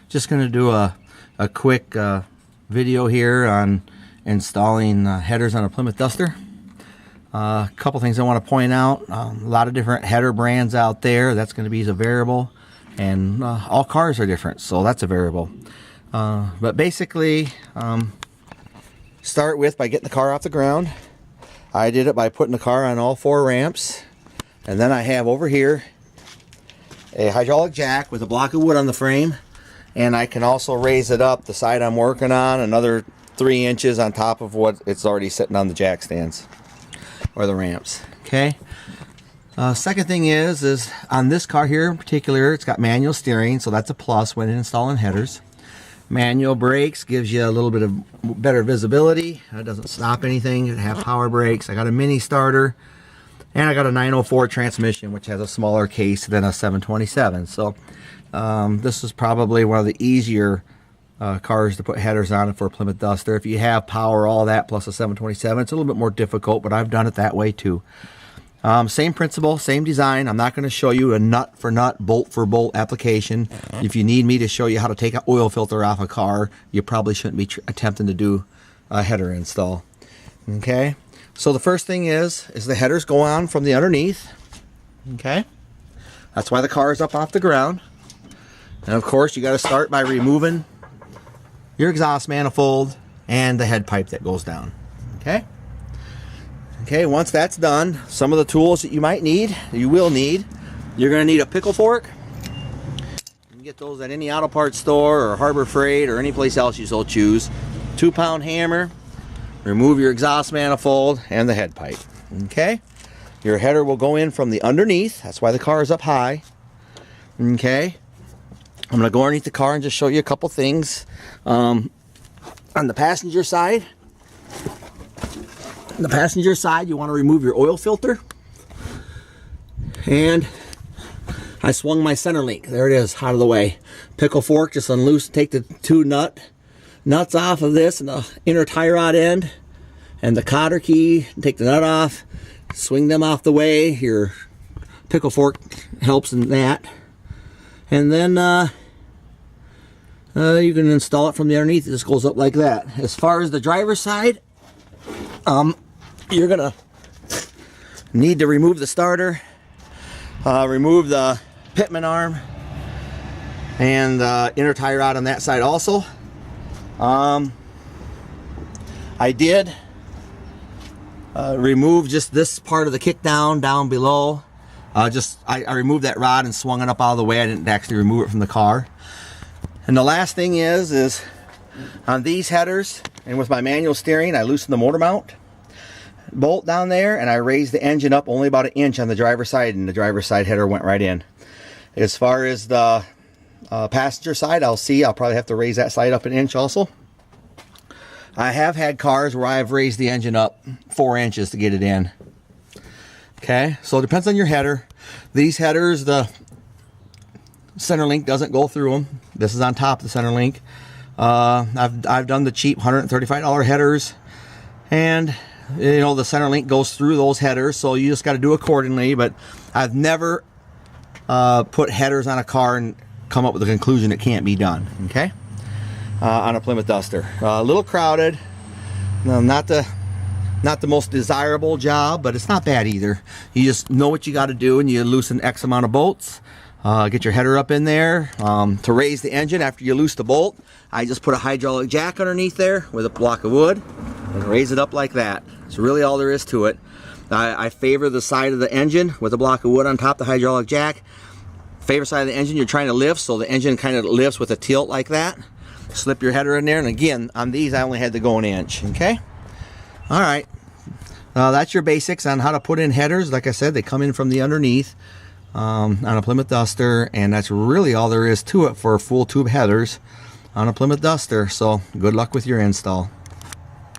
Just going to do a quick video here on installing headers on a Plymouth Duster. A couple things I want to point out. A lot of different header brands out there. That's going to be a variable, and all cars are different, so that's a variable. But basically, start with by getting the car off the ground. I did it by putting the car on all 4 ramps, and then I have over here a hydraulic jack with a block of wood on the frame, and I can also raise it up the side I'm working on another 3 inches on top of what it's already sitting on the jack stands or the ramps. Okay. Second thing is on this car here in particular, it's got manual steering, so that's a plus when installing headers. Manual brakes gives you a little bit of better visibility. It doesn't stop anything. It has power brakes. I got a mini starter, and I got a 904 transmission, which has a smaller case than a 727. So this is probably one of the easier cars to put headers on for a Plymouth Duster. If you have power, all that, plus a 727, it's a little bit more difficult, but I've done it that way too. Same principle, same design. I'm not going to show you a nut for nut, bolt for bolt application. If you need me to show you how to take an oil filter off a car, you probably shouldn't be attempting to do a header install. Okay, so the first thing is the headers go on from the underneath. Okay, that's why the car is up off the ground. And of course, you got to start by removing your exhaust manifold and the head pipe that goes down. Okay. Okay, once that's done, some of the tools that you might need, you will need, you're going to need a pickle fork. You can get those at any auto parts store or Harbor Freight or any place else you so choose. 2-pound hammer, remove your exhaust manifold and the head pipe. Okay, your header will go in from the underneath. That's why the car is up high. Okay, I'm going to go underneath the car and just show you a couple things. On the passenger side, you want to remove your oil filter, and I swung my center link. There it is, out of the way. Pickle fork, just unloose, take the 2 nuts off of this and the inner tie rod end and the cotter key, take the nut off, swing them off the way. Your pickle fork helps in that, and then you can install it from the underneath. It just goes up like that. As far as the driver's side, you're gonna need to remove the starter, remove the pitman arm, and the inner tie rod on that side also. I did remove just this part of the kick down below. I removed that rod and swung it up out of the way. I didn't actually remove it from the car. And the last thing is on these headers, and with my manual steering, I loosened the motor mount bolt down there, and I raised the engine up only about 1 inch on the driver's side, and the driver's side header went right in. As far as the passenger side, I'll probably have to raise that side up 1 inch also. I have had cars where I've raised the engine up 4 inches to get it in. Okay, so it depends on your header. These headers, the center link doesn't go through them. This is on top of the center link. I've done the cheap $135 headers, and you know the center link goes through those headers, so you just got to do accordingly. But I've never put headers on a car and come up with a conclusion it can't be done. Okay, on a Plymouth Duster, a little crowded, not the most desirable job, but it's not bad either. You just know what you got to do, and you loosen X amount of bolts. Get your header up in there. To raise the engine after you loose the bolt, I just put a hydraulic jack underneath there with a block of wood and raise it up like that. That's really all there is to it. I favor the side of the engine with a block of wood on top of the hydraulic jack. Favorite side of the engine you're trying to lift, so the engine kind of lifts with a tilt like that. Slip your header in there, and again, on these I only had to go 1 inch. Okay? All right. That's your basics on how to put in headers. Like I said, they come in from the underneath. On a Plymouth Duster, and that's really all there is to it for full tube headers on a Plymouth Duster. So good luck with your install.